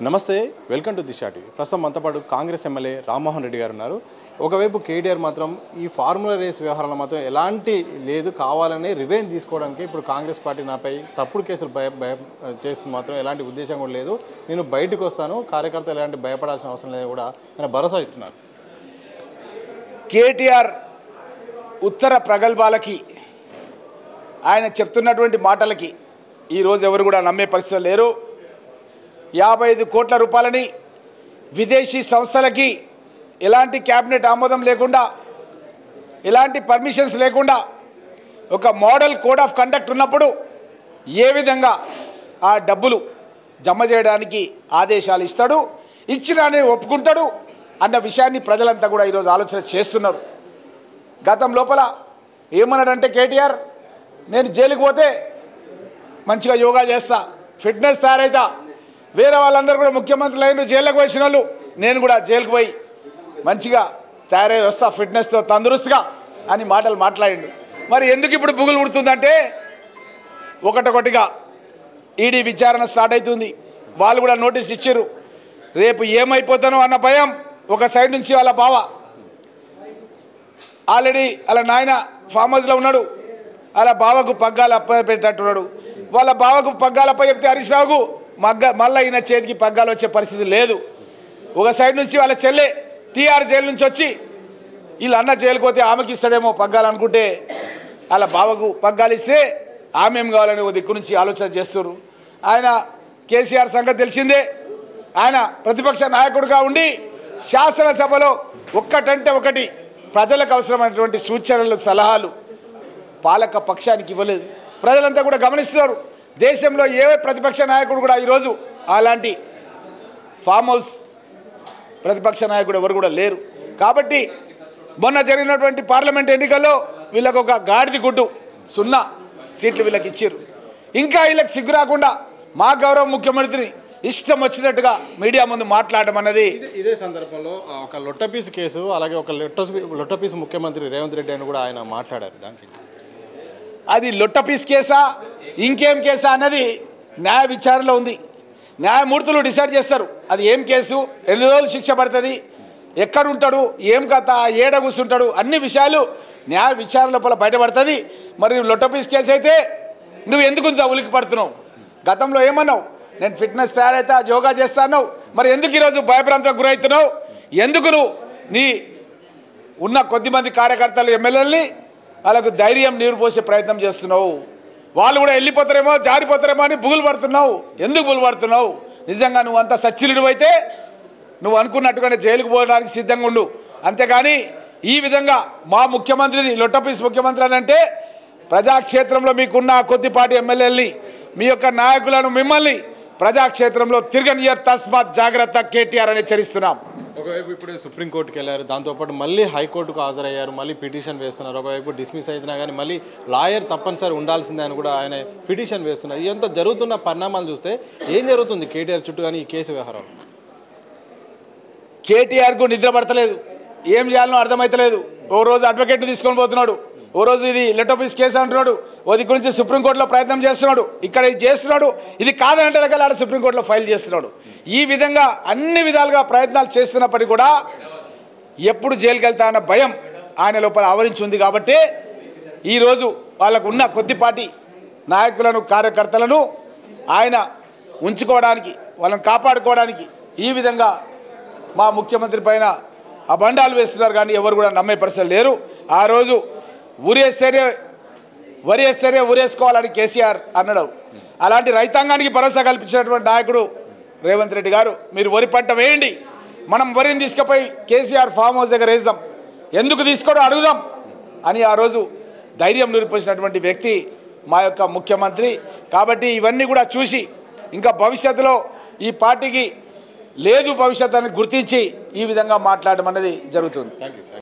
నమస్తే welcome to Disha TV. ప్రస్తుతం మనతో పాటు కాంగ్రెస్ ఎమ్మెల్యే రామ్మోహన్ రెడ్డి గారు ఉన్నారు. ఒకవైపు కేటీఆర్ మాత్రం ఈ ఫార్ములా రేస్ వ్యవహారాలు మాత్రం ఎలాంటి లేదు, కావాలని రివెంజ్ తీసుకోవడానికి ఇప్పుడు కాంగ్రెస్ పార్టీ నాపై తప్పుడు కేసులు చేస్తుంది, మాత్రం ఎలాంటి ఉద్దేశం కూడా లేదు, నేను బయటకు వస్తాను, కార్యకర్తలు ఎలాంటి భయపడాల్సిన అవసరం లేదు కూడా ఆయన భరోసా ఇస్తున్నారు. కేటీఆర్ ఉత్తర ప్రగల్భాలకి ఆయన చెప్తున్నటువంటి మాటలకి ఈరోజు ఎవరు కూడా నమ్మే పరిస్థితులు లేరు. 55 కోట్ల రూపాయలని విదేశీ సంస్థలకి ఎలాంటి క్యాబినెట్ ఆమోదం లేకుండా, ఎలాంటి పర్మిషన్స్ లేకుండా ఒక మోడల్ కోడ్ ఆఫ్ కండక్ట్ ఉన్నప్పుడు ఏ విధంగా ఆ డబ్బులు జమ చేయడానికి ఆదేశాలు ఇస్తాడు, ఇచ్చినానే ఒప్పుకుంటాడు అన్న విషయాన్ని ప్రజలంతా కూడా ఈరోజు ఆలోచన చేస్తున్నారు. గతం లోపల ఏమన్నాడంటే కేటీఆర్, నేను జైలుకు పోతే మంచిగా యోగా చేస్తా, ఫిట్నెస్ తయారైతా, వేరే వాళ్ళందరూ కూడా ముఖ్యమంత్రులు అయిన జైలుకు వచ్చిన వాళ్ళు, నేను కూడా జైలుకు పోయి మంచిగా తయారై వస్తా ఫిట్నెస్తో తందరుస్తుగా అని మాటలు మాట్లాడిండు. మరి ఎందుకు ఇప్పుడు బుగులు పుడుతుందంటే ఒకటొకటిగా ఈడీ విచారణ స్టార్ట్ అవుతుంది. వాళ్ళు కూడా నోటీస్ ఇచ్చారు. రేపు ఏమైపోతానో అన్న భయం ఒక సైడ్ నుంచి వాళ్ళ బావ ఆల్రెడీ వాళ్ళ నాయన ఫామ్ హౌస్లో ఉన్నాడు, వాళ్ళ బావకు పగ్గాలు అప్పపెట్టేటట్టున్నాడు. వాళ్ళ బావకు పగ్గాలు అప్ప చెప్తే హరీష్ రావుకు మళ్ళీ ఈయన చేతికి పగ్గాలు వచ్చే పరిస్థితి లేదు. ఒక సైడ్ నుంచి వాళ్ళ చెల్లె తీఆర్ జైలు నుంచి వచ్చి వీళ్ళ అన్న జైలుకు పోతే ఆమెకి ఇస్తాడేమో పగ్గాలు అనుకుంటే వాళ్ళ బావకు పగ్గాలు ఇస్తే ఆమె ఏం కావాలని ఒక దిక్కు నుంచి ఆలోచన చేస్తున్నారు. ఆయన కేసీఆర్ సంగతి తెలిసిందే. ఆయన ప్రతిపక్ష నాయకుడిగా ఉండి శాసనసభలో ఒక్కటంటే ఒకటి ప్రజలకు అవసరమైనటువంటి సూచనలు సలహాలు పాలక పక్షానికి ఇవ్వలేదు. ప్రజలంతా కూడా గమనిస్తున్నారు. దేశంలో ఏ ప్రతిపక్ష నాయకుడు కూడా ఈరోజు అలాంటి ఫామ్ హౌస్ ప్రతిపక్ష నాయకుడు ఎవరు కూడా లేరు. కాబట్టి మొన్న జరిగినటువంటి పార్లమెంట్ ఎన్నికల్లో వీళ్ళకు ఒక గాడిది గుడ్డు 0 సీట్లు వీళ్ళకి ఇచ్చారు. ఇంకా వీళ్ళకి సిగ్గు రాకుండా మా గౌరవ ముఖ్యమంత్రిని ఇష్టం వచ్చినట్టుగా మీడియా ముందు మాట్లాడడం అన్నది. ఇదే సందర్భంలో ఒక లొట్టపీసు కేసు, అలాగే ఒక లొట్టపీసు ముఖ్యమంత్రి రేవంత్ రెడ్డి అని కూడా ఆయన మాట్లాడారు. దానికి అది లొట్టపీస్ కేసా ఇంకేం కేసా అన్నది న్యాయ విచారణలో ఉంది. న్యాయమూర్తులు డిసైడ్ చేస్తారు అది ఏం కేసు, ఎన్ని రోజులు శిక్ష పడుతుంది, ఎక్కడుంటాడు, ఏం కథ, ఏడ కూర్చుంటాడు, అన్ని విషయాలు న్యాయ విచారణ లోపల బయటపడుతుంది. మరి లొట్టపీస్ కేసు అయితే నువ్వు ఎందుకు ఉలికి పడుతున్నావు? గతంలో ఏమన్నావు, నేను ఫిట్నెస్ తయారైతా యోగా చేస్తాను, మరి ఎందుకు ఈరోజు భయభ్రాంతకు గురవుతున్నావు? ఎందుకు నువ్వు నీ ఉన్న కొద్దిమంది కార్యకర్తలు ఎమ్మెల్యేలని వాళ్ళకు ధైర్యం నీరు పోసే ప్రయత్నం చేస్తున్నావు? వాళ్ళు కూడా వెళ్ళిపోతారేమో జారిపోతారేమో అని బుగులు పడుతున్నావు. ఎందుకు బుగులు పడుతున్నావు? నిజంగా నువ్వు అంత సచ్చిలుడు అయితే నువ్వు అనుకున్నట్టుగానే జైలుకు పోవడానికి సిద్ధంగా ఉండు. అంతేగాని ఈ విధంగా మా ముఖ్యమంత్రిని లొట్టపీస్ ముఖ్యమంత్రి అని అంటే ప్రజాక్షేత్రంలో మీకున్న కొద్దిపాటి ఎమ్మెల్యేలని, మీ యొక్క నాయకులను, మిమ్మల్ని ప్రజాక్షేత్రంలో తిరగనియర్, తస్మాత్ జాగ్రత్త కేటీఆర్ అని హెచ్చరిస్తున్నాం. ఒకవైపు ఇప్పుడు సుప్రీంకోర్టుకి వెళ్ళారు, దాంతోపాటు మళ్ళీ హైకోర్టుకు హాజరయ్యారు, మళ్ళీ పిటిషన్ వేస్తున్నారు. ఒకవైపు డిస్మిస్ అయినా కానీ మళ్ళీ లాయర్ తప్పనిసరి ఉండాల్సిందే అని కూడా ఆయన పిటిషన్ వేస్తున్నారు. ఇదంతా జరుగుతున్న పరిణామాలు చూస్తే ఏం జరుగుతుంది కేటీఆర్ చుట్టూ కానీ ఈ కేసు వ్యవహారం? కేటీఆర్కు నిద్ర పడతలేదు, ఏం చేయాలనో అర్థమవుతలేదు. ఓ రోజు అడ్వకేట్ని తీసుకొని పోతున్నాడు, ఓ రోజు ఇది లెటోపీస్ కేసు అంటున్నాడు, ఓ దిక్కు నుంచి సుప్రీంకోర్టులో ప్రయత్నం చేస్తున్నాడు, ఇక్కడ ఇది చేస్తున్నాడు, ఇది కాదంటే ఆడ సుప్రీంకోర్టులో ఫైల్ చేస్తున్నాడు. ఈ విధంగా అన్ని విధాలుగా ప్రయత్నాలు చేస్తున్నప్పటికీ కూడా ఎప్పుడు జైలుకి వెళ్తా అన్న భయం ఆయన లోపల ఆవరించి ఉంది. కాబట్టి ఈరోజు వాళ్ళకు ఉన్న కొద్దిపాటి నాయకులను, కార్యకర్తలను ఆయన ఉంచుకోవడానికి, వాళ్ళని కాపాడుకోవడానికి ఈ విధంగా మా ముఖ్యమంత్రి పైన అబండాలు వేస్తున్నారు. కానీ ఎవరు కూడా నమ్మే పరిస్థితి లేరు. ఆ రోజు వరేస్తేనే ఊరేసుకోవాలని కేసీఆర్ అన్నాడు. అలాంటి రైతాంగానికి భరోసా కల్పించినటువంటి నాయకుడు రేవంత్ రెడ్డి గారు, మీరు వరి పంట వేయండి, మనం వరిని తీసుకుపోయి కేసీఆర్ ఫామ్ హౌస్ దగ్గర వేద్దాం, ఎందుకు తీసుకోవడం అడుగుదాం అని ఆ రోజు ధైర్యం నిరూపించినటువంటి వ్యక్తి మా యొక్క ముఖ్యమంత్రి. కాబట్టి ఇవన్నీ కూడా చూసి ఇంకా భవిష్యత్తులో ఈ పార్టీకి లేదు భవిష్యత్తు అని గుర్తించి ఈ విధంగా మాట్లాడడం అనేది జరుగుతుంది.